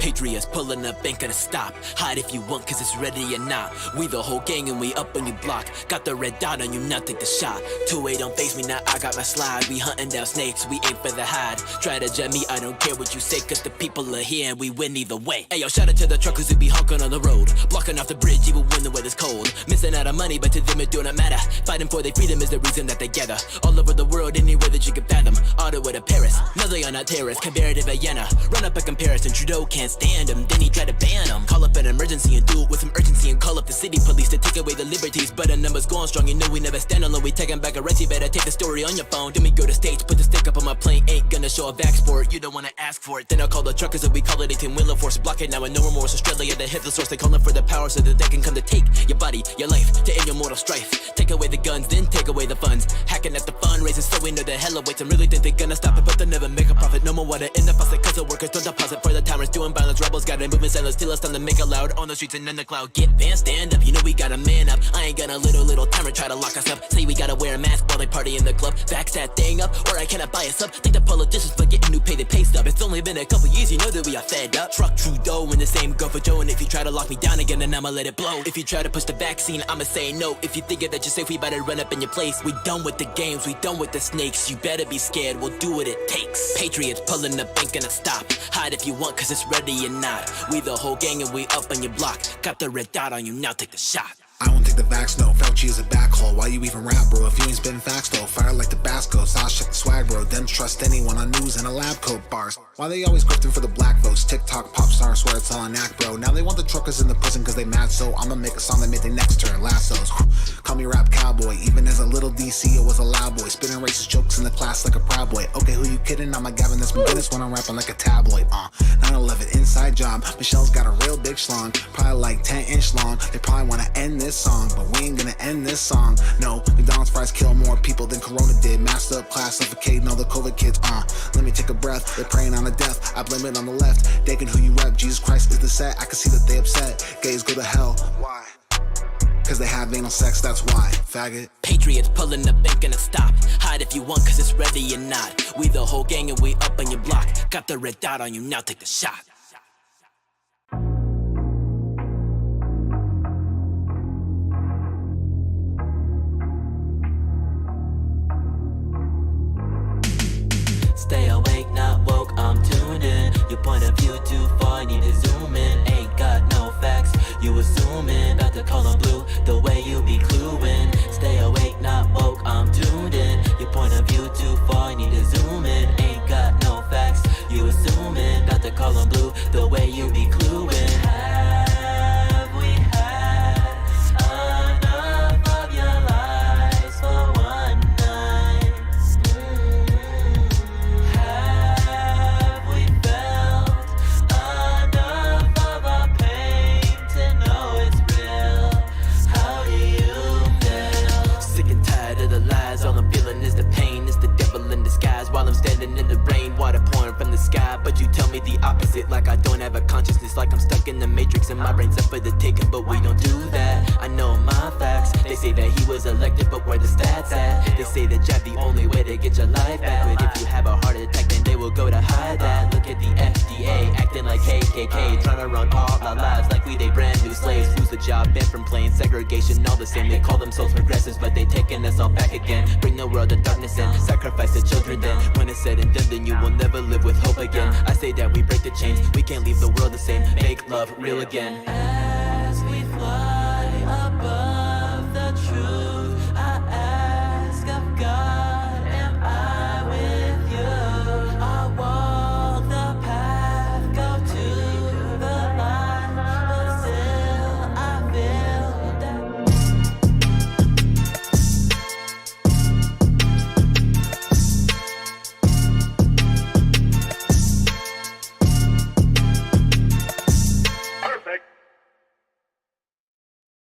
Patriots pulling up, ain't gonna stop. Hide if you want, cause it's ready or not. We the whole gang and we up on your block. Got the red dot on you, now take the shot. 2-8 don't face me, now I got my slide. We hunting down snakes, we aim for the hide. Try to jam me, I don't care what you say, cause the people are here and we win either way. Hey yo, shout out to the truckers who be honking on the road, blocking off the bridge even when the weather's cold. Missing out on money, but to them it do not matter. Fighting for their freedom is the reason that they gather. All over the world, anywhere that you can fathom. Ottawa to Paris, no they are not terrorists. Canberra to Vienna, run up a comparison. Trudeau can't stand them, then he try to ban them. Call up an emergency and do it with some urgency, and call up the city police to take away the liberties. But the numbers going strong, you know we never stand alone. We taking back a race, you better take the story on your phone. Then we go to States, put the stick up on my plane. Ain't gonna show a back sport, you don't wanna ask for it. Then I'll call the truckers and we call it 18-wheeler force. Block it now and no remorse. Australia to hit the source, they calling for the power so that they can come to take your body, your life, to end your mortal strife. Take away the guns, then take away the funds. Hacking at the fundraisers so we know the hell awaits. And really think they're gonna stop it, but they'll never make a profit. No more water in the faucet, cause the workers don't deposit. For the tyrants doing violence, rebels got it moving silence. Till it's time to make it loud on the streets and in the cloud. Get banned, stand up, you know we gotta man up. I ain't gonna little tyrant try to lock us up. Say we gotta wear a mask while they party in the club. Vax that thing up, or I cannot buy a sub. Think the politicians forgetting who pay the pay stub. It's only been a couple years, you know that we are fed up. Truck Trudeau and the same go for Joe. And if you try to lock me down again, then I'ma let it blow. If you try to push the vaccine, I'ma say no. If you think that you're safe, we better run up in your place. We done with the games, we done with the snakes. You better be scared, we'll do what it takes. Patriots pulling up, ain't gonna stop. Hide if you want, cause it's ready or not. We the whole gang and we up on your block. Got the red dot on you, now take the shot. I won't take the vax, no. Fauci is a backhole. Why you even rap, bro? If you ain't spitting facts, though. Fire like Tabasco. I'll check the swag, bro. Then trust anyone on news and a lab coat bars. Why they always grifting for the black votes? TikTok, pop star, swear it's all an act, bro. Now they want the truckers in the prison cause they mad, so I'ma make a song that made their next turn. Lassos. Call me rap cowboy. Even as a little DC, I was a loud boy. Spitting racist jokes in the class like a proud boy. Okay, who you kidding? I'm a Gavin this McGinnis when I'm rapping like a tabloid. 9/11 inside job. Michelle's got a real big schlong. Probably like 10-inch long. They probably wanna end this song, but we ain't gonna end this song. No, McDonald's fries kill more people than Corona did. Masked up class suffocating all the COVID kids. Let me take a breath. They're praying on a death. I blame it on the left. Daking who you rep. Jesus Christ is the set. I can see that they upset. Gays go to hell. Why? Cause they have anal sex, that's why. Faggot. Patriots pulling up, ain't gonna stop. Hide if you want, cause it's ready or not. We the whole gang and we up on your block. Got the red dot on you, now take the shot. Stay awake, not woke, I'm tuned in. Your point of view too far, need to zoom in. Ain't got no facts, you assuming. About to call on blue, the way you be cluing. Stay awake, not woke, I'm tuned in. Your point of view too far, need to zoom in. Ain't got no facts, you assuming. About to call on blue, the way you be cluing. Have we had enough of your lies for one night? Have we felt enough of our pain to know it's real? How do you feel? Sick and tired of the lies, all I'm feeling is the pain. It's the devil in disguise while I'm standing in the rain. Water pouring from the sky, but you tell me the opposite. Like I don't have a consciousness, like I'm stuck in the matrix and my brain's up for the taking. But we don't do that, I know my facts. They say that he was elected, but where the stats at? They say that jab the only way to get your life back. But if you have a heart attack, then they will go to hide that. Look at the FDA, acting like KKK, trying to run all our lives like we they brand new slaves. Lose the job, bent from playing segregation, all the same. They call themselves progressives, but they taking us all back again. Bring the world to darkness and sacrifice the children then. When it's said and done, then you will never live with hope again. I say that we break the chains, we can't leave the world the same. Make love real again. As we fly above the truth, I ask of God, am I with you? I walk the path, go to the line, but still I feel that.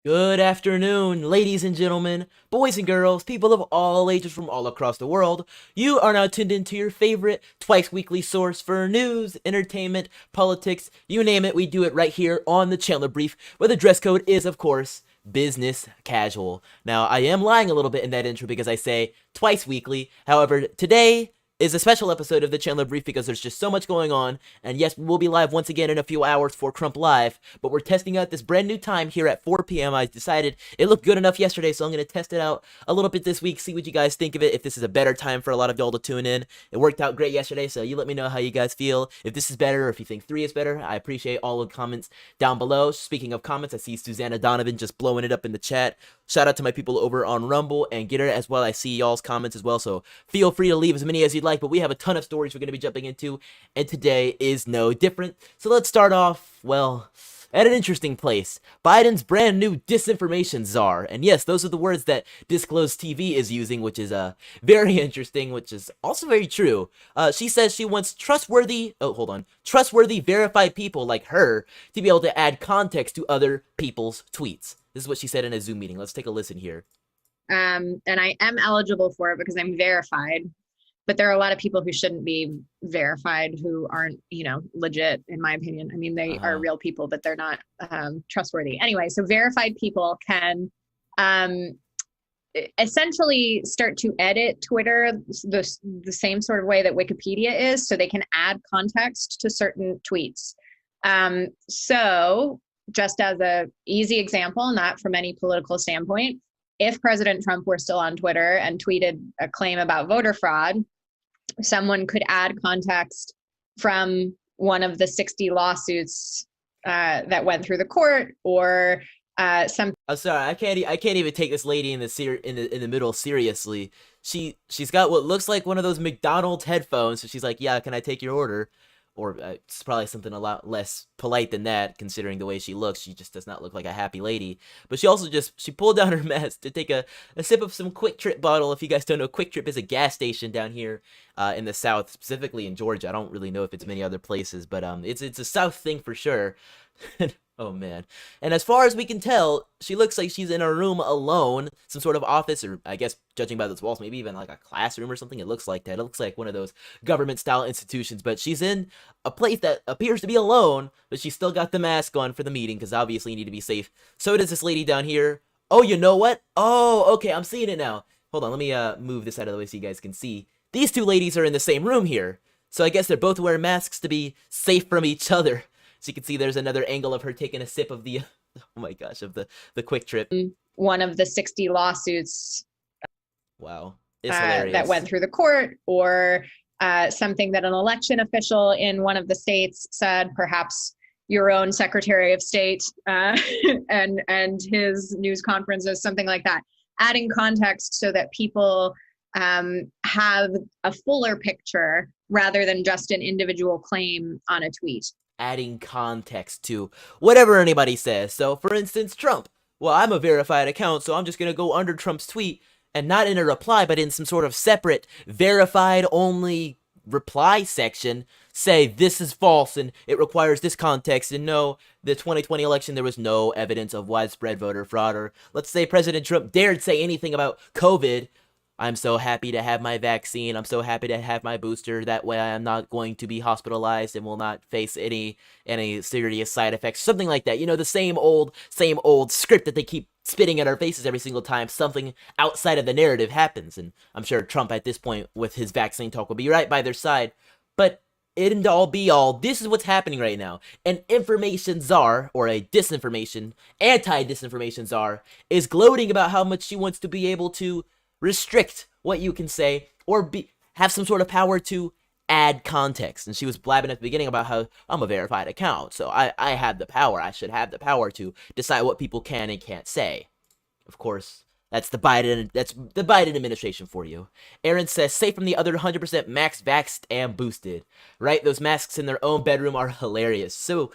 Good afternoon, ladies and gentlemen, boys and girls, people of all ages from all across the world. You are now tuned into your favorite twice-weekly source for news, entertainment, politics, you name it, we do it right here on the Chandler Brief, where the dress code is, of course, business casual. Now, I am lying a little bit in that intro because I say twice weekly. However, today is a special episode of the Chandler Brief because there's just so much going on. And yes, we'll be live once again in a few hours for Crump Live, but we're testing out this brand new time here at 4 p.m. I decided it looked good enough yesterday, so I'm going to test it out a little bit this week, see what you guys think of it, if this is a better time for a lot of y'all to tune in. It worked out great yesterday, so you let me know how you guys feel. If this is better or if you think 3 is better, I appreciate all of the comments down below. Speaking of comments, I see Susanna Donovan just blowing it up in the chat. Shout out to my people over on Rumble and Getter as well. I see y'all's comments as well, so feel free to leave as many as you'd like, but we have a ton of stories we're going to be jumping into, and today is no different. So let's start off, well, at an interesting place. Biden's brand new disinformation czar. And yes, those are the words that Disclosed TV is using, which is very interesting, which is also very true. She says she wants trustworthy, verified people like her to be able to add context to other people's tweets. This is what she said in a Zoom meeting. Let's take a listen here. And I am eligible for it because I'm verified. But there are a lot of people who shouldn't be verified who aren't, legit, in my opinion. I mean, they are real people, but they're not trustworthy. Anyway, so verified people can essentially start to edit Twitter the same sort of way that Wikipedia is, so they can add context to certain tweets. So just as a easy example, not from any political standpoint, if President Trump were still on Twitter and tweeted a claim about voter fraud, someone could add context from one of the 60 lawsuits that went through the court, or some. I'm sorry, I can't even take this lady in the middle seriously. She's got what looks like one of those McDonald's headphones, so she's like, "Yeah, can I take your order?" Or it's probably something a lot less polite than that, considering the way she looks. She just does not look like a happy lady. But she also she pulled down her mask to take a sip of some Quick Trip bottle. If you guys don't know, Quick Trip is a gas station down here in the South, specifically in Georgia. I don't really know if it's many other places, but it's a South thing for sure. Oh man. And as far as we can tell, she looks like she's in a room alone, some sort of office, or I guess judging by those walls, maybe even like a classroom or something. It looks like that. It looks like one of those government style institutions, but she's in a place that appears to be alone, but she's still got the mask on for the meeting because obviously you need to be safe. So does this lady down here. Oh, you know what? Oh, okay, I'm seeing it now. Hold on, let me move this out of the way so you guys can see. These two ladies are in the same room here. So I guess they're both wearing masks to be safe from each other. So you can see there's another angle of her taking a sip of the, oh my gosh, of the Quick Trip. One of the 60 lawsuits. Wow, it's hilarious. That went through the court, or something that an election official in one of the states said, perhaps your own Secretary of State and his news conferences, something like that. Adding context so that people have a fuller picture rather than just an individual claim on a tweet. Adding context to whatever anybody says. So, for instance, Trump. Well, I'm a verified account, so I'm just going to go under Trump's tweet, and not in a reply, but in some sort of separate, verified-only reply section, say this is false, and it requires this context, and no, the 2020 election, there was no evidence of widespread voter fraud, or let's say President Trump dared say anything about COVID. I'm so happy to have my vaccine. I'm so happy to have my booster. That way I'm not going to be hospitalized and will not face any serious side effects. Something like that. You know, the same old script that they keep spitting at our faces every single time something outside of the narrative happens. And I'm sure Trump at this point with his vaccine talk will be right by their side. But end all be all, this is what's happening right now. An information czar, or a anti-disinformation czar, is gloating about how much she wants to be able to restrict what you can say, or have some sort of power to add context. And she was blabbing at the beginning about how I'm a verified account, so I have the power. I should have the power to decide what people can and can't say. Of course, that's the Biden administration for you. Aaron says, safe from the other 100% max vaxxed and boosted. Right? Those masks in their own bedroom are hilarious. So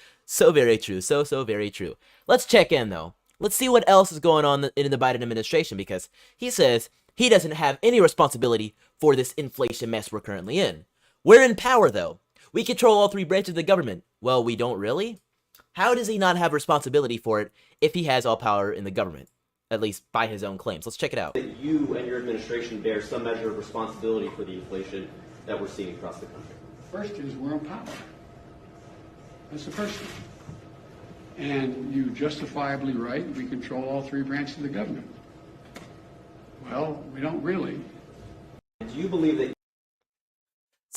very true. So very true. Let's check in though. Let's see what else is going on in the Biden administration, because he says he doesn't have any responsibility for this inflation mess we're currently in. We're in power, though. We control all 3 branches of the government. Well, we don't really? How does he not have responsibility for it if he has all power in the government? At least by his own claims. Let's check it out. That you and your administration bear some measure of responsibility for the inflation that we're seeing across the country. First is we're in power. That's the first thing. And you justifiably right, we control all 3 branches of the government. Well, we don't really. Do you believe that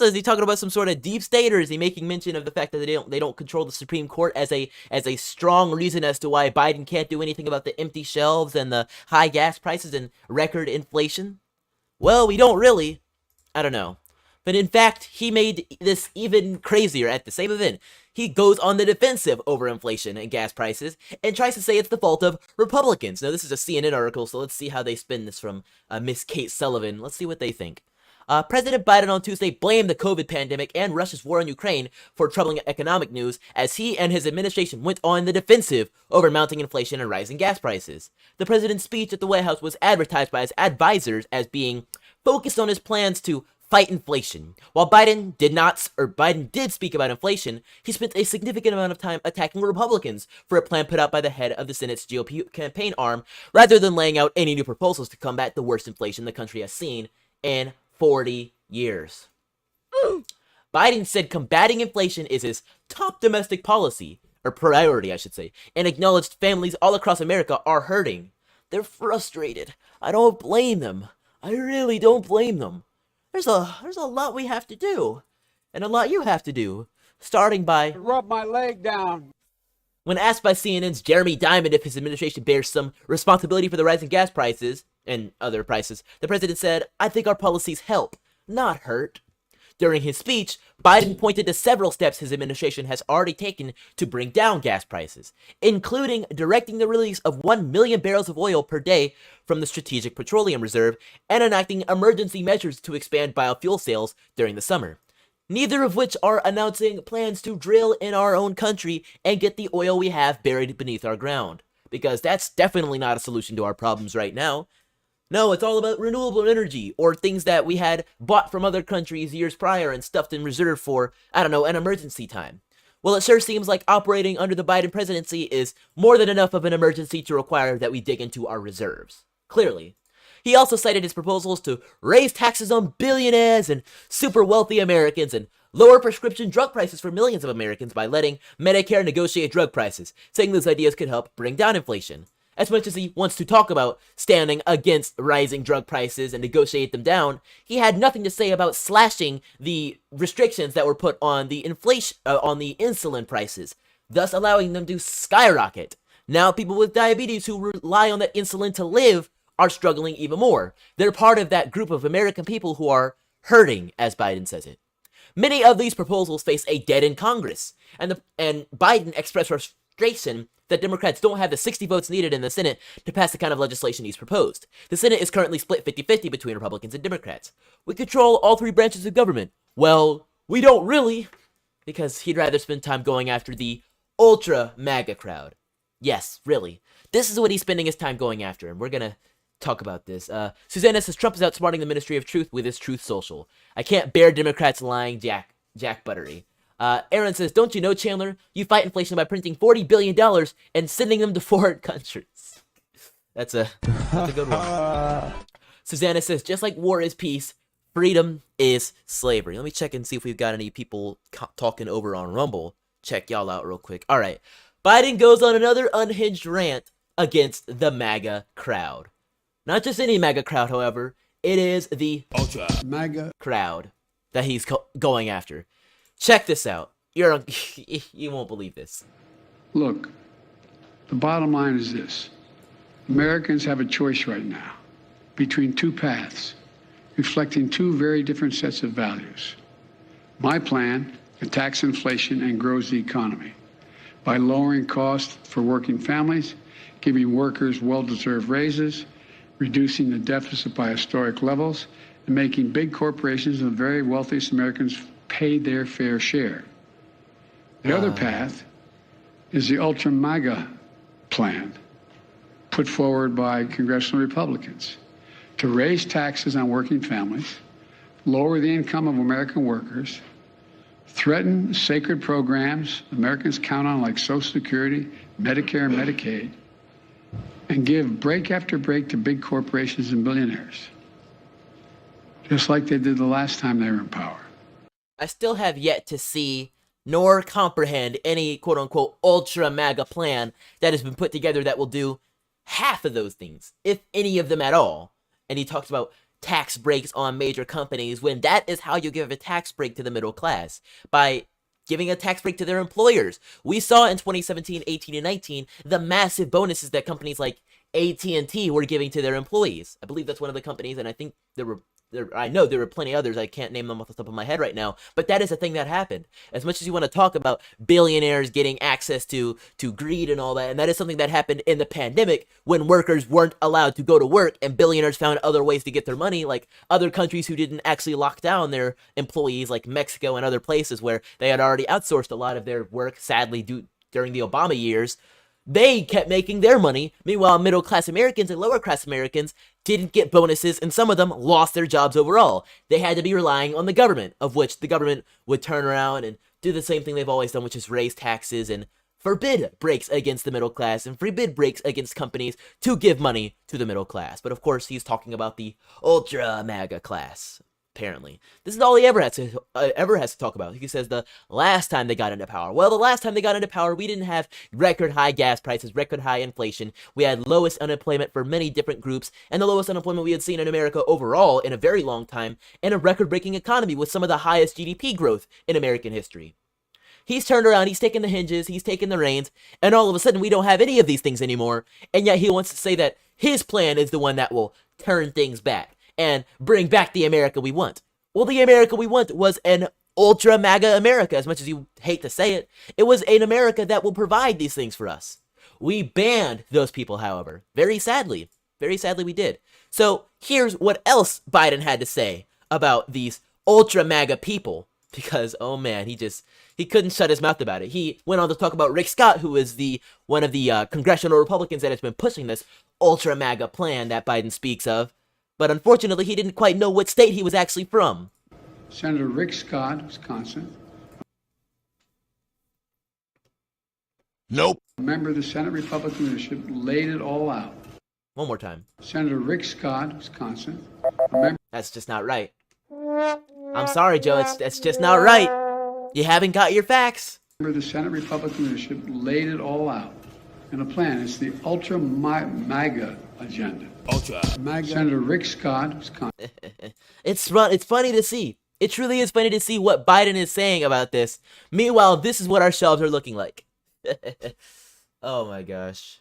So is he talking about some sort of deep state, or is he making mention of the fact that they don't control the Supreme Court as a strong reason as to why Biden can't do anything about the empty shelves and the high gas prices and record inflation? Well, we don't really. I don't know. But in fact, he made this even crazier at the same event. He goes on the defensive over inflation and gas prices and tries to say it's the fault of Republicans. Now, this is a CNN article, so let's see how they spin this from Miss Kate Sullivan. Let's see what they think. President Biden on Tuesday blamed the COVID pandemic and Russia's war on Ukraine for troubling economic news as he and his administration went on the defensive over mounting inflation and rising gas prices. The president's speech at the White House was advertised by his advisors as being focused on his plans to fight inflation. While Biden did speak about inflation, he spent a significant amount of time attacking Republicans for a plan put out by the head of the Senate's GOP campaign arm, rather than laying out any new proposals to combat the worst inflation the country has seen in 40 years. Biden said combating inflation is his top domestic policy, or priority, I should say, and acknowledged families all across America are hurting. They're frustrated. I don't blame them. I really don't blame them. There's a lot we have to do, and a lot you have to do, starting by... Rub my leg down. When asked by CNN's Jeremy Diamond if his administration bears some responsibility for the rising gas prices and other prices, the president said, "I think our policies help, not hurt." During his speech, Biden pointed to several steps his administration has already taken to bring down gas prices, including directing the release of 1 million barrels of oil per day from the Strategic Petroleum Reserve and enacting emergency measures to expand biofuel sales during the summer. Neither of which are announcing plans to drill in our own country and get the oil we have buried beneath our ground, because that's definitely not a solution to our problems right now. No, it's all about renewable energy, or things that we had bought from other countries years prior and stuffed in reserve for, I don't know, an emergency time. Well, it sure seems like operating under the Biden presidency is more than enough of an emergency to require that we dig into our reserves. Clearly. He also cited his proposals to raise taxes on billionaires and super wealthy Americans and lower prescription drug prices for millions of Americans by letting Medicare negotiate drug prices, saying those ideas could help bring down inflation. As much as he wants to talk about standing against rising drug prices and negotiate them down, he had nothing to say about slashing the restrictions that were put on the on the insulin prices, thus allowing them to skyrocket. Now people with diabetes who rely on that insulin to live are struggling even more. They're part of that group of American people who are hurting, as Biden says it. Many of these proposals face a dead-end Congress, and Biden expressed frustration that Democrats don't have the 60 votes needed in the Senate to pass the kind of legislation he's proposed. The Senate is currently split 50-50 between Republicans and Democrats. We control all three branches of government. Well, we don't really, because he'd rather spend time going after the ultra MAGA crowd. Yes, really. This is what he's spending his time going after, and we're gonna talk about this. Susanna says Trump is outsmarting the Ministry of Truth with his Truth Social. I can't bear Democrats lying Jack Buttery. Aaron says, don't you know, Chandler, you fight inflation by printing $40 billion and sending them to foreign countries. That's a good one. Susanna says, just like war is peace, freedom is slavery. Let me check and see if we've got any people talking over on Rumble. Check y'all out real quick. All right. Biden goes on another unhinged rant against the MAGA crowd. Not just any MAGA crowd, however. It is the ultra MAGA crowd that he's going after. Check this out. You won't believe this. Look, the bottom line is this. Americans have a choice right now between two paths, reflecting two very different sets of values. My plan attacks inflation and grows the economy by lowering costs for working families, giving workers well-deserved raises, reducing the deficit by historic levels, and making big corporations and the very wealthiest Americans pay their fair share. The other path is the ultra MAGA plan put forward by congressional Republicans to raise taxes on working families, lower the income of American workers, threaten sacred programs Americans count on like Social Security, Medicare, and Medicaid, and give break after break to big corporations and billionaires, just like they did the last time they were in power. I still have yet to see nor comprehend any quote-unquote ultra MAGA plan that has been put together that will do half of those things, if any of them at all. And he talks about tax breaks on major companies when that is how you give a tax break to the middle class, by giving a tax break to their employers. We saw in 2017, 18, and 19 the massive bonuses that companies like AT&T were giving to their employees. I believe that's one of the companies, and I think I know there were plenty others. I can't name them off the top of my head right now, but that is a thing that happened. As much as you want to talk about billionaires getting access to greed and all that, and that is something that happened in the pandemic when workers weren't allowed to go to work and billionaires found other ways to get their money, like other countries who didn't actually lock down their employees, like Mexico and other places where they had already outsourced a lot of their work, sadly, during the Obama years. They kept making their money. Meanwhile, middle-class Americans and lower-class Americans didn't get bonuses, and some of them lost their jobs overall. They had to be relying on the government, of which the government would turn around and do the same thing they've always done, which is raise taxes and forbid breaks against the middle class and forbid breaks against companies to give money to the middle class. But of course, he's talking about the ultra MAGA class. Apparently, this is all he ever has to talk about. He says the last time they got into power. Well, the last time they got into power, we didn't have record high gas prices, record high inflation. We had lowest unemployment for many different groups, and the lowest unemployment we had seen in America overall in a very long time, and a record-breaking economy with some of the highest GDP growth in American history. He's turned around, he's taken the hinges, he's taken the reins, and all of a sudden we don't have any of these things anymore, and yet he wants to say that his plan is the one that will turn things back and bring back the America we want. Well, the America we want was an ultra MAGA America, as much as you hate to say it. It was an America that will provide these things for us. We banned those people, however. Very sadly we did. So here's what else Biden had to say about these ultra MAGA people, because, oh man, he couldn't shut his mouth about it. He went on to talk about Rick Scott, who is one of the congressional Republicans that has been pushing this ultra MAGA plan that Biden speaks of. But unfortunately, he didn't quite know what state he was actually from. Senator Rick Scott, Wisconsin. Nope. A member of the Senate Republican leadership laid it all out. One more time. Senator Rick Scott, Wisconsin. That's just not right. I'm sorry, Joe. That's just not right. You haven't got your facts. A member of the Senate Republican leadership laid it all out in a plan. It's the ultra MAGA agenda. Ultra. Senator Rick Scott, Wisconsin. It's funny to see. It truly is funny to see what Biden is saying about this. Meanwhile, this is what our shelves are looking like. Oh my gosh.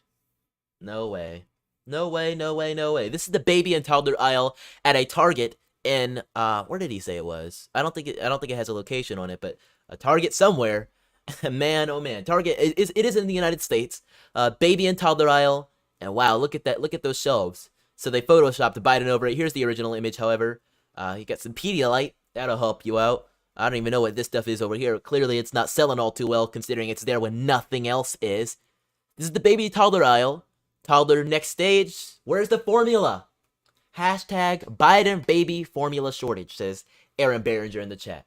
No way. No way, no way, no way. This is the baby and toddler aisle at a Target in where did he say it was? I don't think it has a location on it, but a Target somewhere. Man, oh man. Target it is in the United States. Baby and toddler aisle. And wow, look at that. Look at those shelves. So they photoshopped Biden over it. Here's the original image, however. You got some Pedialyte. That'll help you out. I don't even know what this stuff is over here. Clearly, it's not selling all too well, considering it's there when nothing else is. This is the baby toddler aisle. Toddler next stage. Where's the formula? Hashtag Biden baby formula shortage, says Aaron Behringer in the chat.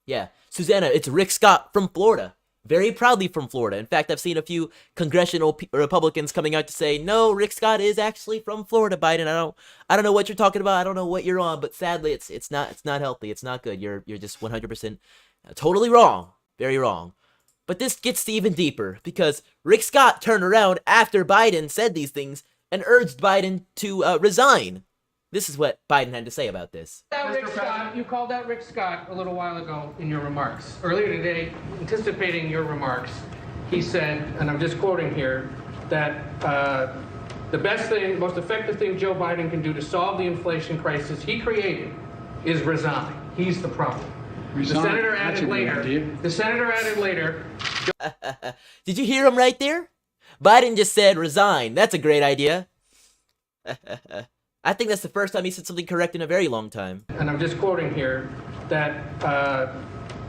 Yeah, Susanna, it's Rick Scott from Florida. Very proudly from Florida. In fact, I've seen a few congressional Republicans coming out to say, no, Rick Scott is actually from Florida, Biden. I don't know what you're talking about. I don't know what you're on, but sadly, it's not healthy. It's not good. You're just 100% totally wrong. Very wrong. But this gets even deeper because Rick Scott turned around after Biden said these things and urged Biden to resign. This is what Biden had to say about this. You called out Rick Scott a little while ago in your remarks. Earlier today, anticipating your remarks, he said, and I'm just quoting here, that the best thing, most effective thing Joe Biden can do to solve the inflation crisis he created is resign. He's the problem. Resign. The senator added later. Did you hear him right there? Biden just said resign. That's a great idea. I think that's the first time he said something correct in a very long time. And I'm just quoting here that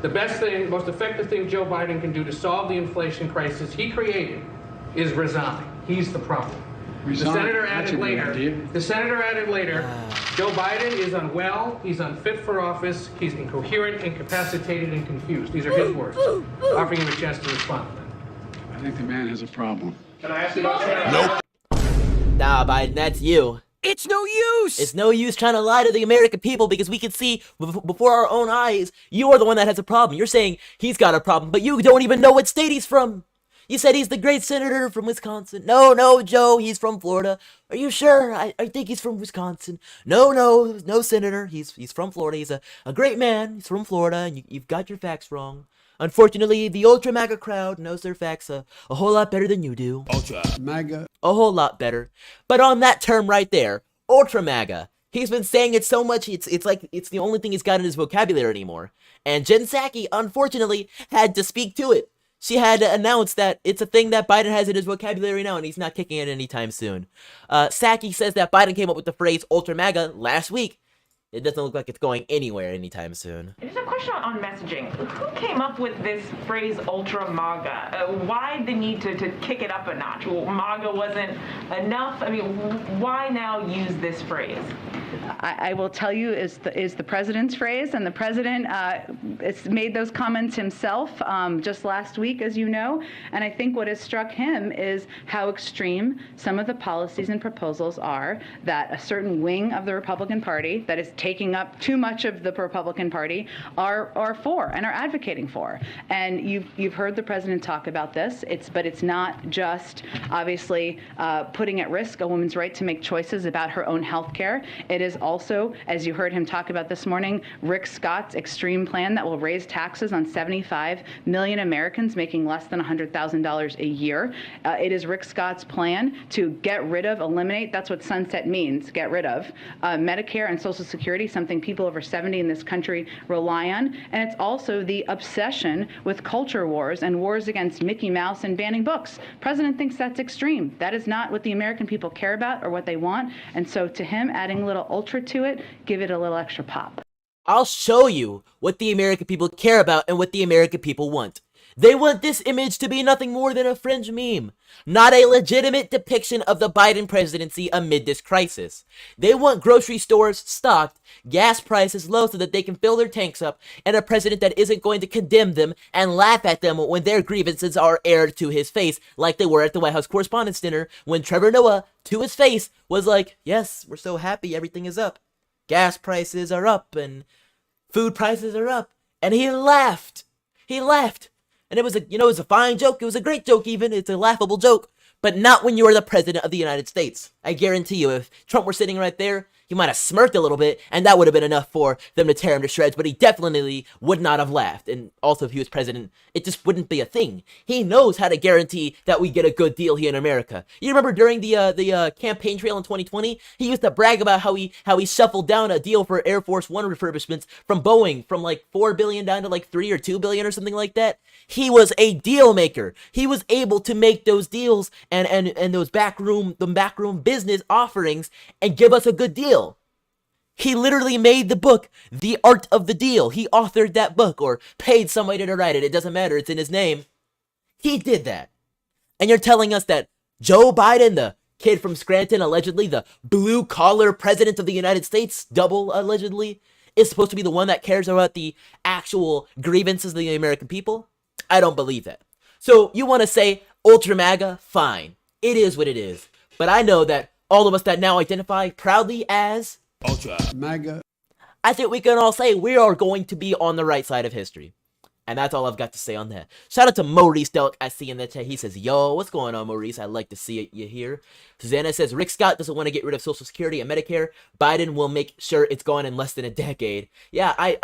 the best thing, most effective thing Joe Biden can do to solve the inflation crisis he created is resign. He's the problem. Resign. The senator added later. Joe Biden is unwell. He's unfit for office. He's incoherent, incapacitated, and confused. These are his words. Offering him a chance to respond to them. I think the man has a problem. Can I ask you about Nope. Nah, Biden, that's you. It's no use. It's no use trying to lie to the American people because we can see before our own eyes, you are the one that has a problem. You're saying he's got a problem, but you don't even know what state he's from. You said he's the great senator from Wisconsin. No, Joe, he's from Florida. Are you sure? I think he's from Wisconsin. No, senator. He's from Florida. He's a great man. He's from Florida, and you've got your facts wrong. Unfortunately, the ultra MAGA crowd knows their facts a whole lot better than you do. Ultra. MAGA. A whole lot better. But on that term right there, ultra MAGA, he's been saying it so much, it's like it's the only thing he's got in his vocabulary anymore. And Jen Psaki, unfortunately, had to speak to it. She had to announce that it's a thing that Biden has in his vocabulary now, and he's not kicking it anytime soon. Psaki says that Biden came up with the phrase ultra MAGA last week. It doesn't look like it's going anywhere anytime soon. Just a question on messaging. Who came up with this phrase ultra MAGA? Why the need to kick it up a notch? Well, MAGA wasn't enough. I mean, why now use this phrase? I will tell you is the president's phrase, and the president made those comments himself just last week, as you know. And I think what has struck him is how extreme some of the policies and proposals are that a certain wing of the Republican Party that is taking up too much of the Republican Party are for and are advocating for. And you've heard the president talk about this. But it's not just obviously putting at risk a woman's right to make choices about her own health care. It is also, as you heard him talk about this morning, Rick Scott's extreme plan that will raise taxes on 75 million Americans making less than $100,000 a year. It is Rick Scott's plan to eliminate, that's what sunset means, get rid of, Medicare and Social Security, something people over 70 in this country rely on. And it's also the obsession with culture wars and wars against Mickey Mouse and banning books. President thinks that's extreme. That is not what the American people care about or what they want. And so to him, adding a little ultra to it, give it a little extra pop. I'll show you what the American people care about and what the American people want. They want this image to be nothing more than a fringe meme, not a legitimate depiction of the Biden presidency amid this crisis. They want grocery stores stocked, gas prices low so that they can fill their tanks up, and a president that isn't going to condemn them and laugh at them when their grievances are aired to his face, like they were at the White House Correspondents' Dinner when Trevor Noah, to his face, was like, yes, we're so happy everything is up. Gas prices are up and food prices are up. And he laughed. He laughed. And it was a fine joke. It was a great joke even. It's a laughable joke. But not when you are the president of the United States. I guarantee you, if Trump were sitting right there, he might have smirked a little bit, and that would have been enough for them to tear him to shreds, but he definitely would not have laughed. And also, if he was president, it just wouldn't be a thing. He knows how to guarantee that we get a good deal here in America. You remember during the campaign trail in 2020, he used to brag about how he shuffled down a deal for Air Force One refurbishments from Boeing from like $4 billion down to like $3 or $2 billion or something like that. He was a deal maker. He was able to make those deals and those backroom business offerings and give us a good deal. He literally made the book, The Art of the Deal. He authored that book or paid somebody to write it. It doesn't matter. It's in his name. He did that. And you're telling us that Joe Biden, the kid from Scranton, allegedly the blue-collar president of the United States, double allegedly, is supposed to be the one that cares about the actual grievances of the American people? I don't believe that. So you want to say ultra MAGA? Fine. It is what it is. But I know that all of us that now identify proudly as Ultra. MAGA. I think we can all say we are going to be on the right side of history. And that's all I've got to say on that. Shout out to Maurice Delk. I see in the chat. He says, yo, what's going on, Maurice? I'd like to see you here. Susanna says, Rick Scott doesn't want to get rid of Social Security and Medicare. Biden will make sure it's gone in less than a decade. Yeah, I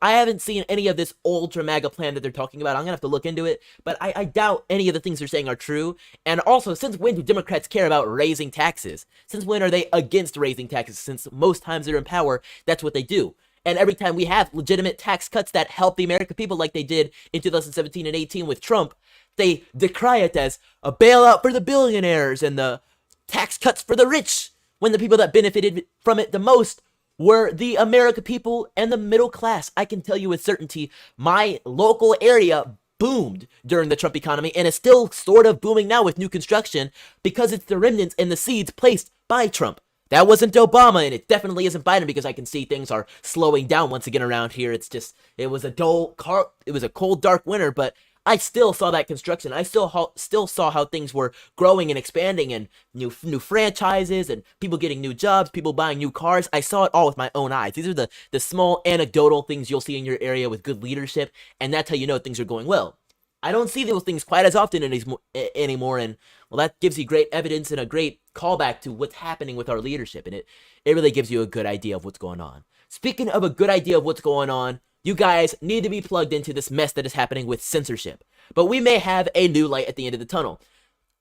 haven't seen any of this ultra MAGA plan that they're talking about. I'm going to have to look into it. But I doubt any of the things they're saying are true. And also, since when do Democrats care about raising taxes? Since when are they against raising taxes? Since most times they're in power, that's what they do. And every time we have legitimate tax cuts that help the American people like they did in 2017 and 18 with Trump, they decry it as a bailout for the billionaires and the tax cuts for the rich, when the people that benefited from it the most were the American people and the middle class. I can tell you with certainty, my local area boomed during the Trump economy and is still sort of booming now with new construction because it's the remnants and the seeds placed by Trump. That wasn't Obama, and it definitely isn't Biden, because I can see things are slowing down once again around here. It's just, it was a cold, dark winter, but I still saw that construction. I still saw how things were growing and expanding, and new franchises, and people getting new jobs, people buying new cars. I saw it all with my own eyes. These are the small anecdotal things you'll see in your area with good leadership, and that's how you know things are going well. I don't see those things quite as often anymore, and well, that gives you great evidence and a great callback to what's happening with our leadership, and it really gives you a good idea of what's going on. Speaking of a good idea of what's going on, you guys need to be plugged into this mess that is happening with censorship. But we may have a new light at the end of the tunnel.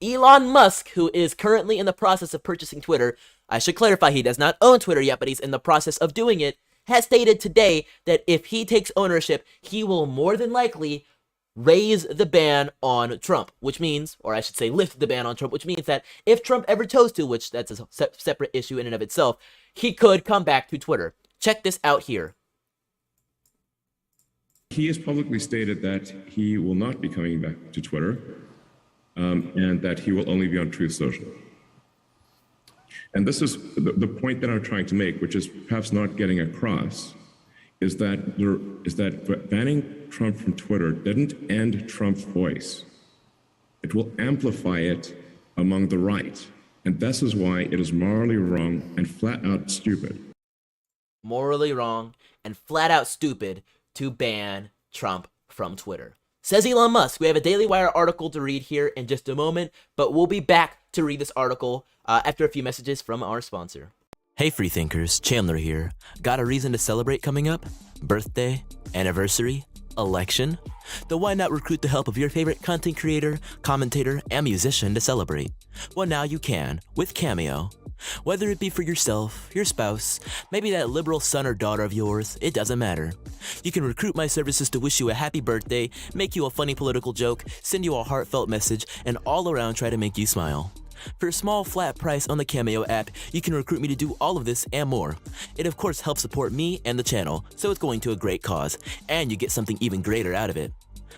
Elon Musk, who is currently in the process of purchasing Twitter, I should clarify he does not own Twitter yet, but he's in the process of doing it, has stated today that if he takes ownership, he will more than likely raise the ban on Trump, which means, or I should say lift the ban on Trump, which means that if Trump ever chose to, which that's a separate issue in and of itself, he could come back to Twitter. Check this out here. He has publicly stated that he will not be coming back to Twitter, and that he will only be on Truth Social. And this is the point that I'm trying to make, which is perhaps not getting across, is that banning Trump from Twitter didn't end Trump's voice. It will amplify it among the right. And this is why it is morally wrong and flat out stupid. Morally wrong and flat out stupid to ban Trump from Twitter. Says Elon Musk. We have a Daily Wire article to read here in just a moment, but we'll be back to read this article after a few messages from our sponsor. Hey freethinkers, Chandler here. Got a reason to celebrate coming up? Birthday? Anniversary? Election? Then why not recruit the help of your favorite content creator, commentator, and musician to celebrate? Well, now you can, with Cameo. Whether it be for yourself, your spouse, maybe that liberal son or daughter of yours, it doesn't matter. You can recruit my services to wish you a happy birthday, make you a funny political joke, send you a heartfelt message, and all around try to make you smile. For a small flat price on the Cameo app, you can recruit me to do all of this and more. It of course helps support me and the channel, so it's going to a great cause, and you get something even greater out of it.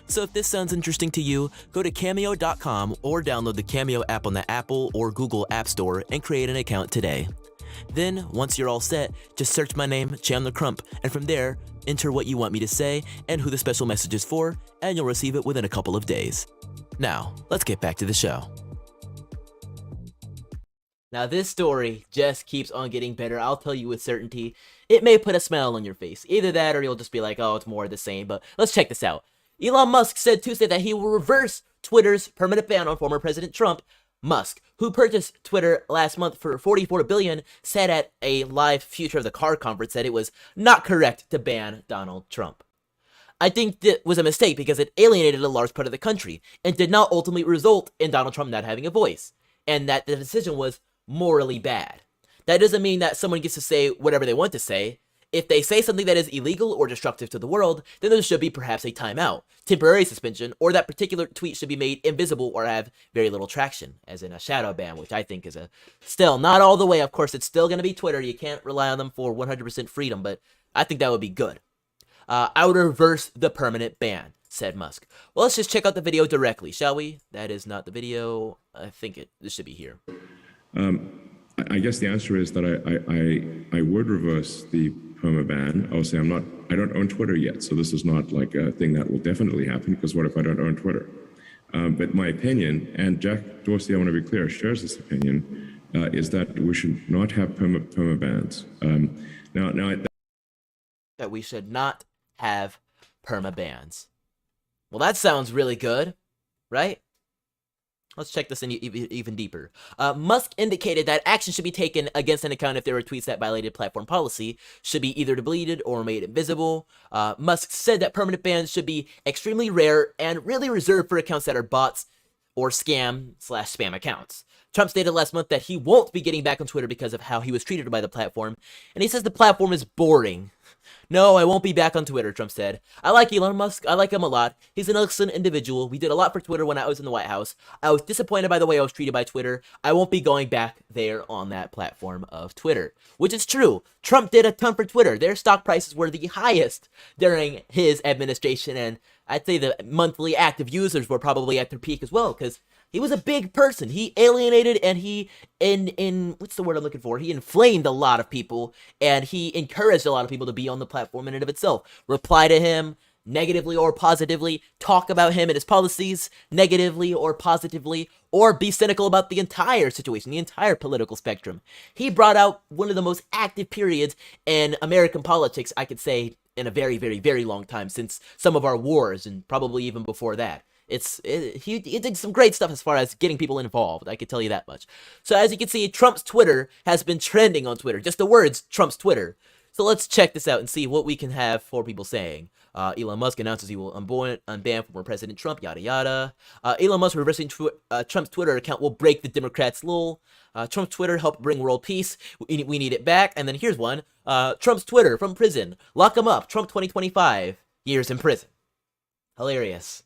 So if this sounds interesting to you, go to Cameo.com or download the Cameo app on the Apple or Google App Store and create an account today. Then, once you're all set, just search my name, Chandler Crump, and from there, enter what you want me to say and who the special message is for, and you'll receive it within a couple of days. Now, let's get back to the show. Now this story just keeps on getting better, I'll tell you with certainty. It may put a smile on your face. Either that or you'll just be like, oh, it's more of the same, but let's check this out. Elon Musk said Tuesday that he will reverse Twitter's permanent ban on former President Trump. Musk, who purchased Twitter last month for $44 billion, said at a live Future of the Car conference that it was not correct to ban Donald Trump. I think that was a mistake because it alienated a large part of the country and did not ultimately result in Donald Trump not having a voice, and that the decision was morally bad. That doesn't mean that someone gets to say whatever they want to say. If they say something that is illegal or destructive to the world, then there should be perhaps a timeout, temporary suspension, or that particular tweet should be made invisible or have very little traction, as in a shadow ban, which I think is still not all the way. Of course, it's still going to be Twitter. You can't rely on them for 100% freedom, but I think that would be good. I would reverse the permanent ban, said Musk. Well, let's just check out the video directly, shall we? That is not the video. I think this should be here. I guess the answer is that I would reverse the perma ban. Obviously, I don't own Twitter yet, so this is not like a thing that will definitely happen, because what if I don't own Twitter? But my opinion, and Jack Dorsey, I want to be clear, shares this opinion, is that we should not have perma bans. That we should not have perma bans. Well, that sounds really good, right? Let's check this in even deeper. Musk indicated that action should be taken against an account if there were tweets that violated platform policy, should be either deleted or made invisible. Musk said that permanent bans should be extremely rare and really reserved for accounts that are bots or scam/spam accounts. Trump stated last month that he won't be getting back on Twitter because of how he was treated by the platform, and he says the platform is boring. No, I won't be back on Twitter, Trump said. I like Elon Musk. I like him a lot. He's an excellent individual. We did a lot for Twitter when I was in the White House. I was disappointed by the way I was treated by Twitter. I won't be going back there on that platform of Twitter. Which is true. Trump did a ton for Twitter. Their stock prices were the highest during his administration, and I'd say the monthly active users were probably at their peak as well, because he was a big person. He alienated and he, what's the word I'm looking for? He inflamed a lot of people, and he encouraged a lot of people to be on the platform in and of itself. Reply to him negatively or positively, talk about him and his policies negatively or positively, or be cynical about the entire situation, the entire political spectrum. He brought out one of the most active periods in American politics, I could say, in a very, very, very long time, since some of our wars, and probably even before that. He did some great stuff as far as getting people involved. I can tell you that much. So as you can see, Trump's Twitter has been trending on Twitter. Just the words Trump's Twitter. So let's check this out and see what we can have for people saying. Elon Musk announces he will unban former President Trump, yada yada. Elon Musk reversing Trump's Twitter account will break the Democrats' lol. Trump's Twitter helped bring world peace. We need it back. And then here's one. Trump's Twitter from prison. Lock him up. Trump 2025 years in prison. Hilarious.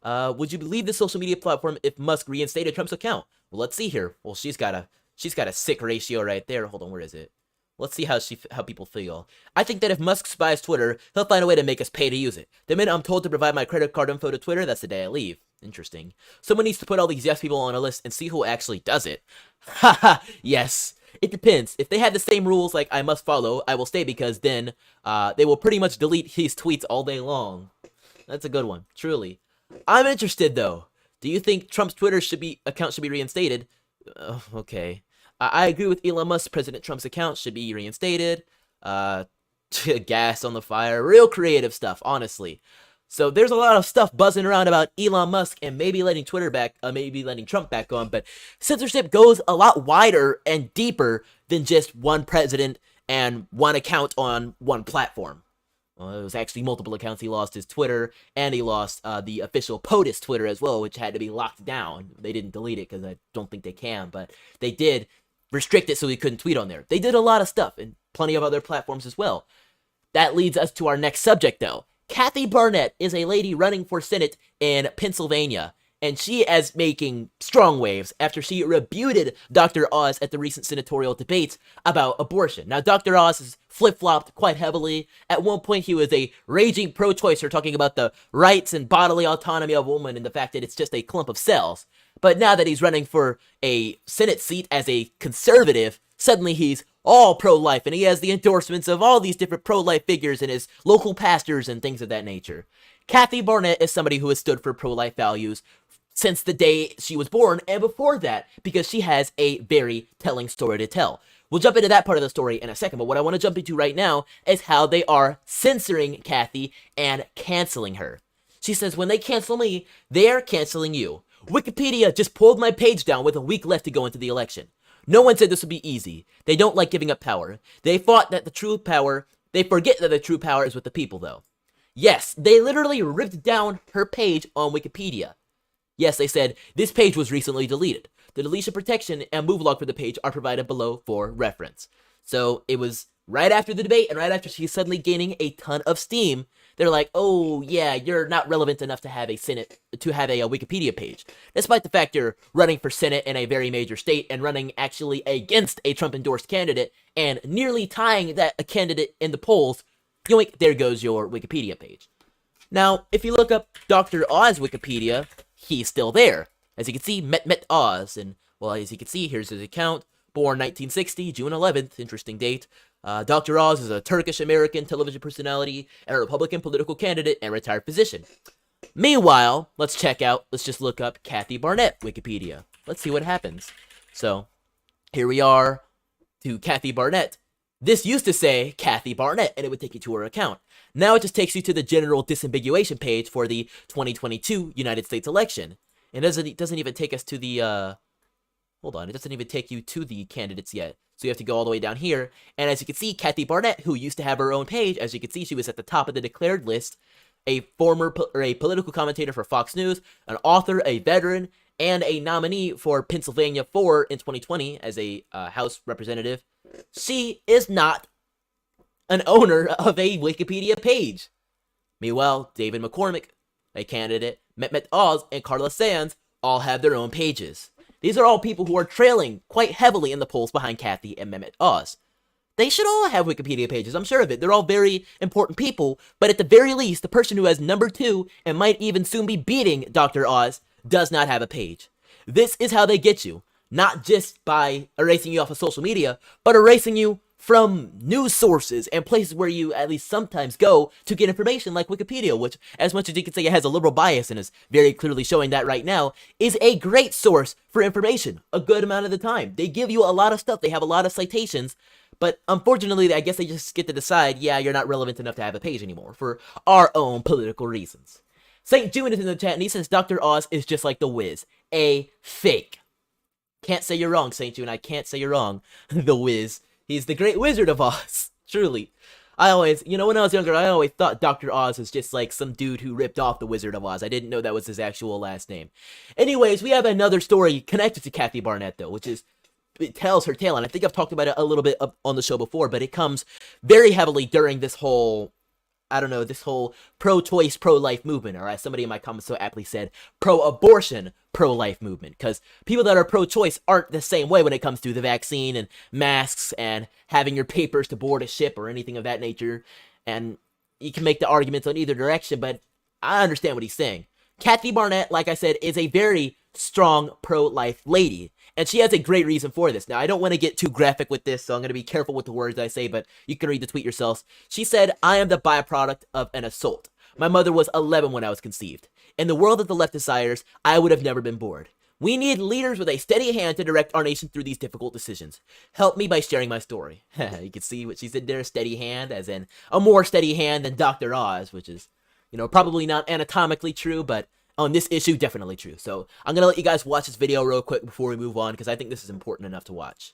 Would you believe this social media platform if Musk reinstated Trump's account? Well, let's see here. Well, she's got a sick ratio right there. Hold on, where is it? Let's see how people feel. I think that if Musk buys Twitter, he'll find a way to make us pay to use it. The minute I'm told to provide my credit card info to Twitter, that's the day I leave. Interesting. Someone needs to put all these yes people on a list and see who actually does it. Haha, yes. It depends. If they had the same rules like I must follow, I will stay because then they will pretty much delete his tweets all day long. That's a good one, truly. I'm interested though. Do you think Trump's Twitter account should be reinstated? Okay. I agree with Elon Musk. President Trump's account should be reinstated. Gas on the fire. Real creative stuff, honestly. So there's a lot of stuff buzzing around about Elon Musk and maybe letting Twitter back, maybe letting Trump back on. But censorship goes a lot wider and deeper than just one president and one account on one platform. Well, it was actually multiple accounts. He lost his Twitter, and he lost the official POTUS Twitter as well, which had to be locked down. They didn't delete it because I don't think they can, but they did restrict it so he couldn't tweet on there. They did a lot of stuff, and plenty of other platforms as well. That leads us to our next subject, though. Kathy Barnett is a lady running for Senate in Pennsylvania, and she is making strong waves after she rebutted Dr. Oz at the recent senatorial debates about abortion. Now, Dr. Oz has flip-flopped quite heavily. At one point, he was a raging pro-choicer talking about the rights and bodily autonomy of women and the fact that it's just a clump of cells. But now that he's running for a Senate seat as a conservative, suddenly he's all pro-life, and he has the endorsements of all these different pro-life figures and his local pastors and things of that nature. Kathy Barnett is somebody who has stood for pro-life values since the day she was born, and before that, because she has a very telling story to tell. We'll jump into that part of the story in a second, but what I want to jump into right now is how they are censoring Kathy and canceling her. She says, when they cancel me, they're canceling you. Wikipedia just pulled my page down with a week left to go into the election. No one said this would be easy. They don't like giving up power. They forget that the true power is with the people, though. Yes, they literally ripped down her page on Wikipedia. Yes, they said, this page was recently deleted. The deletion protection and move log for the page are provided below for reference. So it was right after the debate and right after she's suddenly gaining a ton of steam. They're like, oh yeah, you're not relevant enough to have a Wikipedia page. Despite the fact you're running for Senate in a very major state and running actually against a Trump-endorsed candidate and nearly tying that candidate in the polls, yoink, there goes your Wikipedia page. Now, if you look up Dr. Oz Wikipedia, he's still there. As you can see, Met Oz, and well, as you can see, here's his account. Born 1960, June 11th, interesting date. Dr. Oz is a Turkish-American television personality and a Republican political candidate and retired physician. Meanwhile, let's just look up Kathy Barnett Wikipedia. Let's see what happens. So, here we are to Kathy Barnett. This used to say Kathy Barnett, and it would take you to her account. Now it just takes you to the general disambiguation page for the 2022 United States election. It doesn't even take us to the, it doesn't even take you to the candidates yet. So you have to go all the way down here. And as you can see, Kathy Barnett, who used to have her own page, as you can see, she was at the top of the declared list, a political commentator for Fox News, an author, a veteran, and a nominee for Pennsylvania 4 in 2020 as a House representative. She is not an owner of a Wikipedia page. Meanwhile, David McCormick, a candidate, Mehmet Oz, and Carla Sands all have their own pages. These are all people who are trailing quite heavily in the polls behind Kathy and Mehmet Oz. They should all have Wikipedia pages, I'm sure of it. They're all very important people, but at the very least, the person who has number 2 and might even soon be beating Dr. Oz does not have a page. This is how they get you, not just by erasing you off of social media, but erasing you from news sources and places where you at least sometimes go to get information, like Wikipedia, which, as much as you can say it has a liberal bias and is very clearly showing that right now, is a great source for information a good amount of the time. They give you a lot of stuff. They have a lot of citations, but unfortunately, I guess they just get to decide, yeah, you're not relevant enough to have a page anymore for our own political reasons. St. June is in the chat, and he says Dr. Oz is just like the Wiz, a fake. Can't say you're wrong, St. June. I can't say you're wrong. The Wiz. He's the great Wizard of Oz. Truly. I always, when I was younger, I always thought Dr. Oz was just like some dude who ripped off the Wizard of Oz. I didn't know that was his actual last name. Anyways, we have another story connected to Kathy Barnett, though, which is, it tells her tale, and I think I've talked about it a little bit on the show before, but it comes very heavily during this whole, this whole pro-choice, pro-life movement, or as somebody in my comments so aptly said, pro-abortion, pro-life movement, because people that are pro-choice aren't the same way when it comes to the vaccine and masks and having your papers to board a ship or anything of that nature, and you can make the arguments on either direction, but I understand what he's saying. Kathy Barnett, like I said, is a very strong pro-life lady, and she has a great reason for this. Now, I don't want to get too graphic with this, so I'm going to be careful with the words I say, but you can read the tweet yourselves. She said, "I am the byproduct of an assault. My mother was 11 when I was conceived. In the world that the left desires, I would have never been born. We need leaders with a steady hand to direct our nation through these difficult decisions. Help me by sharing my story." You can see what she said there, steady hand, as in a more steady hand than Dr. Oz, which is, probably not anatomically true, but on this issue, definitely true. So I'm going to let you guys watch this video real quick before we move on, because I think this is important enough to watch.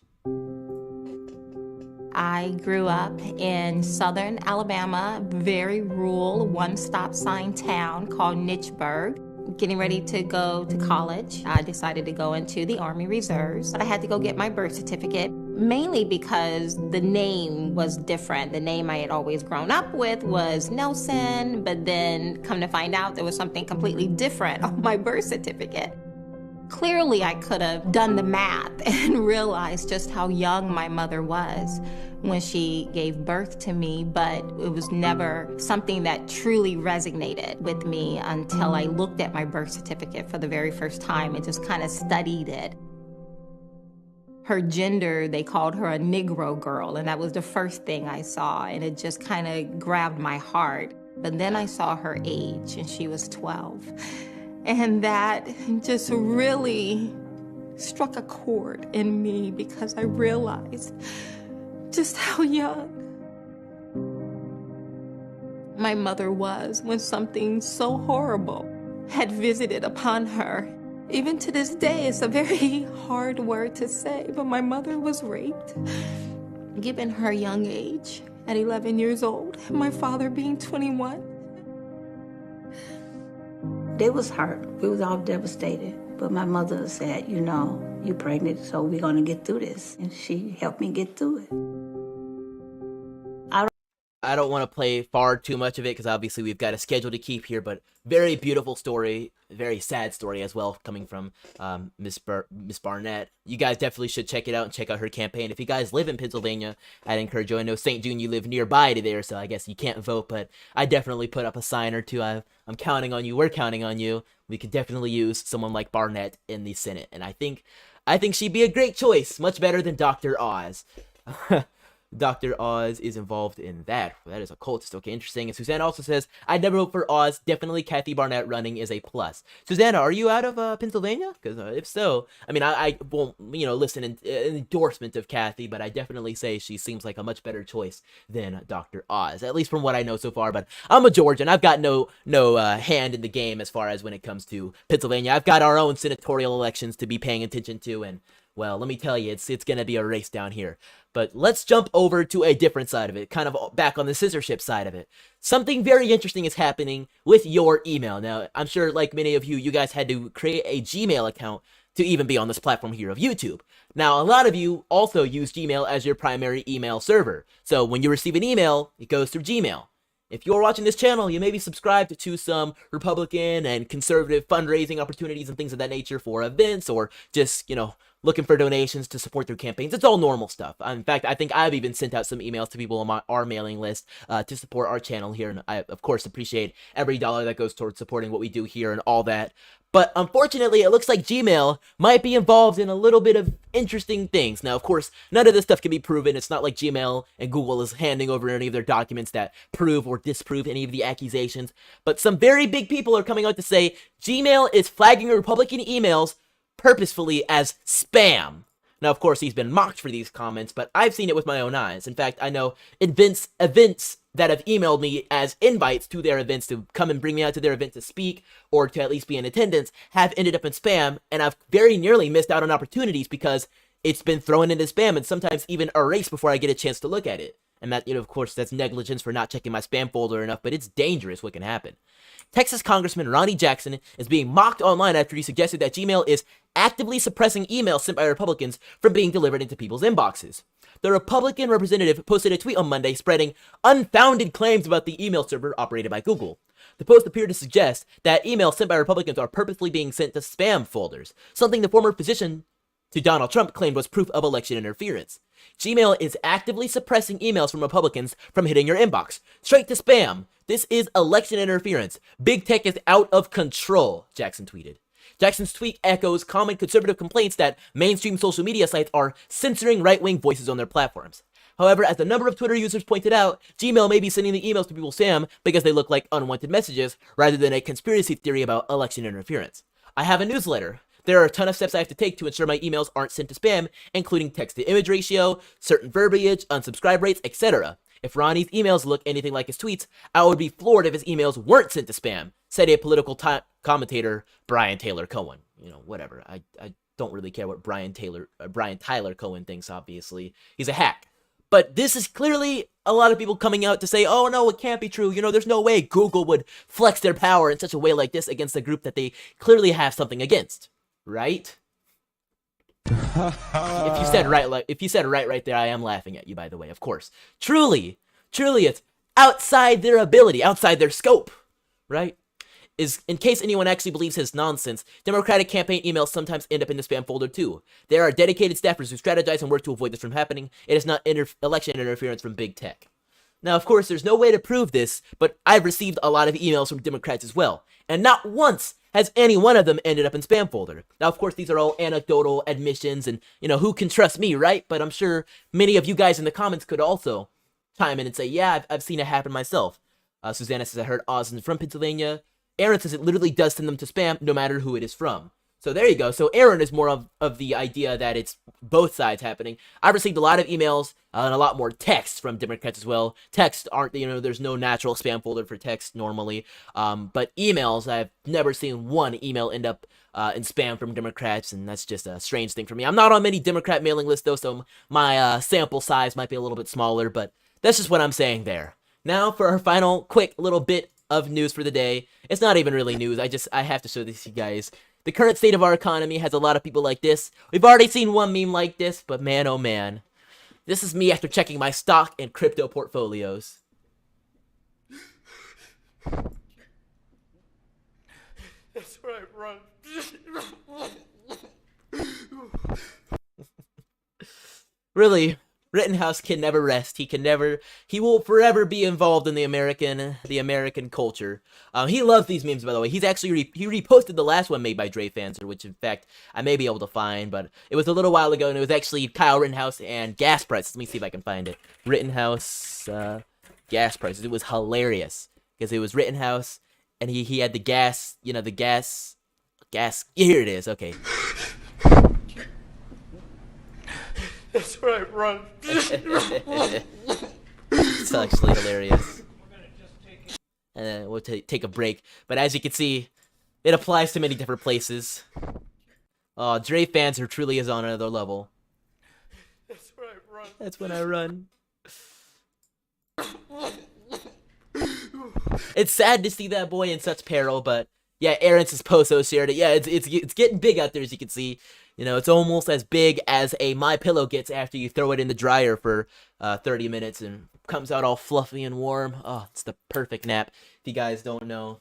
I grew up in southern Alabama, very rural, one-stop sign town called Nichburg. Getting ready to go to college, I decided to go into the Army Reserves. But I had to go get my birth certificate, mainly because the name was different. The name I had always grown up with was Nelson, but then come to find out there was something completely different on my birth certificate. Clearly, I could have done the math and realized just how young my mother was when she gave birth to me, but it was never something that truly resonated with me until I looked at my birth certificate for the very first time and just kind of studied it. Her gender, they called her a Negro girl, and that was the first thing I saw, and it just kind of grabbed my heart. But then I saw her age, and she was 12. And that just really struck a chord in me because I realized just how young my mother was when something so horrible had visited upon her. Even to this day, it's a very hard word to say, but my mother was raped. Given her young age, at 11 years old, my father being 21. They was hurt. We was all devastated. But my mother said, you're pregnant, so we're going to get through this. And she helped me get through it. I don't want to play far too much of it because obviously we've got a schedule to keep here, but very beautiful story, very sad story as well, coming from Miss Barnett. You guys definitely should check it out and check out her campaign. If you guys live in Pennsylvania, I'd encourage you. I know St. June, you live nearby to there, so I guess you can't vote, but I definitely put up a sign or two. I'm counting on you. We're counting on you. We could definitely use someone like Barnett in the Senate, and I think she'd be a great choice, much better than Dr. Oz. Dr. Oz is involved in that. That is a cultist. Okay, interesting. And Susanna also says, "I'd never vote for Oz. Definitely Kathy Barnett running is a plus." Susanna, are you out of Pennsylvania? Because if so, I won't, listen in endorsement of Kathy, but I definitely say she seems like a much better choice than Dr. Oz, at least from what I know so far. But I'm a Georgian. I've got no hand in the game as far as when it comes to Pennsylvania. I've got our own senatorial elections to be paying attention to, and well, let me tell you, it's going to be a race down here. But let's jump over to a different side of it, kind of back on the censorship side of it. Something very interesting is happening with your email. Now, I'm sure, like many of you, you guys had to create a Gmail account to even be on this platform here of YouTube. Now, a lot of you also use Gmail as your primary email server. So when you receive an email, it goes through Gmail. If you're watching this channel, you may be subscribed to some Republican and conservative fundraising opportunities and things of that nature for events, or just, looking for donations to support their campaigns. It's all normal stuff. In fact, I think I've even sent out some emails to people on our mailing list to support our channel here. And I, of course, appreciate every dollar that goes towards supporting what we do here and all that. But unfortunately, it looks like Gmail might be involved in a little bit of interesting things. Now, of course, none of this stuff can be proven. It's not like Gmail and Google is handing over any of their documents that prove or disprove any of the accusations. But some very big people are coming out to say Gmail is flagging Republican emails purposefully as spam. Now, of course, he's been mocked for these comments, but I've seen it with my own eyes. In fact, I know events that have emailed me as invites to their events to come and bring me out to their event to speak or to at least be in attendance have ended up in spam, and I've very nearly missed out on opportunities because it's been thrown into spam and sometimes even erased before I get a chance to look at it. And that, of course, that's negligence for not checking my spam folder enough, but it's dangerous what can happen. Texas Congressman Ronnie Jackson is being mocked online after he suggested that Gmail is actively suppressing emails sent by Republicans from being delivered into people's inboxes. The Republican representative posted a tweet on Monday spreading unfounded claims about the email server operated by Google. The post appeared to suggest that emails sent by Republicans are purposely being sent to spam folders, something the former physician to Donald Trump claimed was proof of election interference. Gmail is actively suppressing emails from Republicans from hitting your inbox. Straight to spam. This is election interference. Big tech is out of control, Jackson tweeted. Jackson's tweet echoes common conservative complaints that mainstream social media sites are censoring right-wing voices on their platforms. However, as a number of Twitter users pointed out, Gmail may be sending the emails to people's spam because they look like unwanted messages rather than a conspiracy theory about election interference. I have a newsletter. There are a ton of steps I have to take to ensure my emails aren't sent to spam, including text-to-image ratio, certain verbiage, unsubscribe rates, etc. If Ronnie's emails look anything like his tweets, I would be floored if his emails weren't sent to spam, said a political commentator, Brian Taylor Cohen. Whatever. I don't really care what Brian Tyler Cohen thinks, obviously. He's a hack. But this is clearly a lot of people coming out to say, oh no, it can't be true. There's no way Google would flex their power in such a way like this against a group that they clearly have something against. Right? If you said right there, I am laughing at you, by the way, of course. Truly, it's outside their ability, outside their scope, right? In case anyone actually believes his nonsense, Democratic campaign emails sometimes end up in the spam folder too. There are dedicated staffers who strategize and work to avoid this from happening. It is not election interference from big tech. Now, of course, there's no way to prove this, but I've received a lot of emails from Democrats as well, and not once has any one of them ended up in spam folder. Now, of course, these are all anecdotal admissions, and, who can trust me, right? But I'm sure many of you guys in the comments could also chime in and say, yeah, I've seen it happen myself. Susanna says, I heard Oz is from Pennsylvania. Aaron says it literally does send them to spam, no matter who it is from. So there you go. So Aaron is more of the idea that it's both sides happening. I've received a lot of emails and a lot more texts from Democrats as well. Texts aren't, there's no natural spam folder for text normally. But emails, I've never seen one email end up in spam from Democrats, and that's just a strange thing for me. I'm not on many Democrat mailing lists though, so my sample size might be a little bit smaller, but that's just what I'm saying there. Now for our final quick little bit of news for the day. It's not even really news. I have to show this to you guys. The current state of our economy has a lot of people like this. We've already seen one meme like this, but man, oh man. This is me after checking my stock and crypto portfolios. That's right, run. Really, Rittenhouse can never rest. He will forever be involved in the American culture. He loves these memes, by the way. He reposted the last one made by Dre Fanzer, which in fact I may be able to find, but it was a little while ago, and it was actually Kyle Rittenhouse and gas prices. Let me see if I can find it. Rittenhouse gas prices. It was hilarious because it was Rittenhouse, and he had the gas. The gas. Here it is. Okay. That's right, run. It's actually hilarious. And then we'll take a break. But as you can see, it applies to many different places. Oh, Dre Fanzer truly is on another level. That's right, run. That's when I run. It's sad to see that boy in such peril, but yeah, Aaron's post shared it. Yeah, it's getting big out there, as you can see. It's almost as big as a MyPillow gets after you throw it in the dryer for 30 minutes and comes out all fluffy and warm. Oh, it's the perfect nap. If you guys don't know,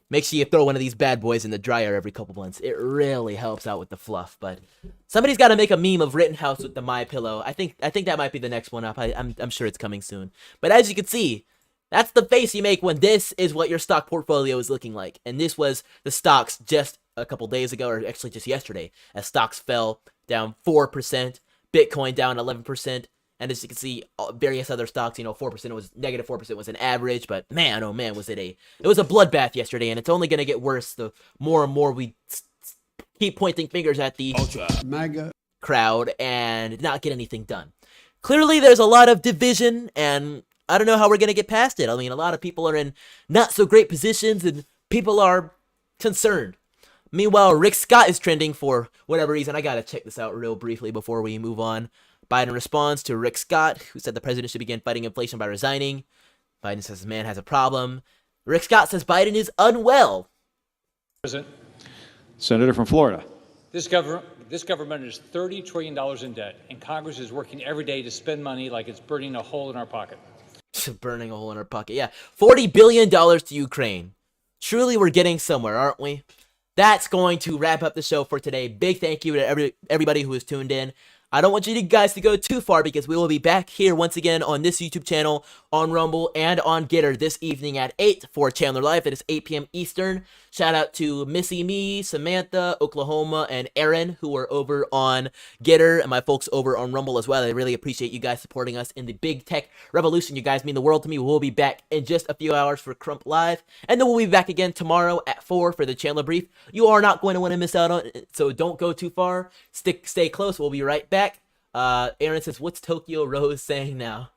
make sure you throw one of these bad boys in the dryer every couple months. It really helps out with the fluff. But somebody's got to make a meme of Rittenhouse with the MyPillow. I think that might be the next one up. I'm sure it's coming soon. But as you can see, that's the face you make when this is what your stock portfolio is looking like. And this was the stocks just a couple days ago, or actually just yesterday, as stocks fell down 4%, Bitcoin down 11%, and as you can see, various other stocks, 4% was negative 4% was an average, but man, oh man, it was a bloodbath yesterday, and it's only going to get worse the more and more we keep pointing fingers at the MAGA crowd and not get anything done. Clearly, there's a lot of division, and I don't know how we're going to get past it. I mean, a lot of people are in not so great positions and people are concerned. Meanwhile, Rick Scott is trending for whatever reason. I got to check this out real briefly before we move on. Biden responds to Rick Scott, who said the president should begin fighting inflation by resigning. Biden says the man has a problem. Rick Scott says Biden is unwell. President. Senator from Florida. This government is $30 trillion in debt, and Congress is working every day to spend money like it's burning a hole in our pocket. Burning a hole in our pocket, yeah. $40 billion to Ukraine. Truly, we're getting somewhere, aren't we? That's going to wrap up the show for today. Big thank you to everybody who has tuned in. I don't want you guys to go too far because we will be back here once again on this YouTube channel, on Rumble, and on Getter this evening at 8 for Chandler Live. That is 8 p.m. Eastern. Shout out to Missy Me, Samantha, Oklahoma, and Aaron, who are over on Getter, and my folks over on Rumble as well. I really appreciate you guys supporting us in the big tech revolution. You guys mean the world to me. We'll be back in just a few hours for Crump Live, and then we'll be back again tomorrow at 4 for the Chandler Brief. You are not going to want to miss out on it, so don't go too far. Stay close. We'll be right back. Aaron says, what's Tokyo Rose saying now?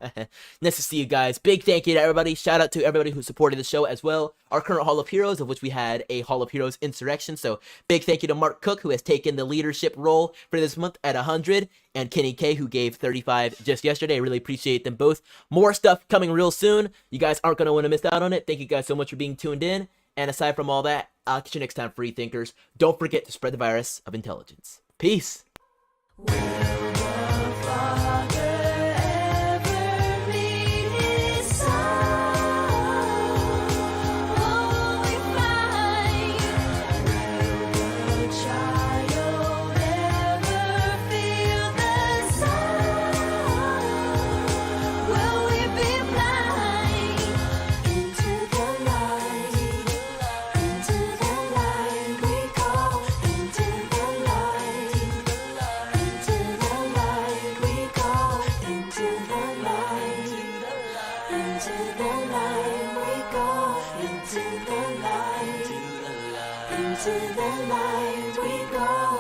Nice to see you guys. Big thank you to everybody. Shout out to everybody who supported the show as well. Our current Hall of Heroes, of which we had a Hall of Heroes insurrection. So big thank you to Mark Cook, who has taken the leadership role for this month at 100, and Kenny K, who gave 35 just yesterday. I really appreciate them both. More stuff coming real soon. You guys aren't going to want to miss out on it. Thank you guys so much for being tuned in. And aside from all that, I'll catch you next time, free thinkers. Don't forget to spread the virus of intelligence. Peace. Into the light we go.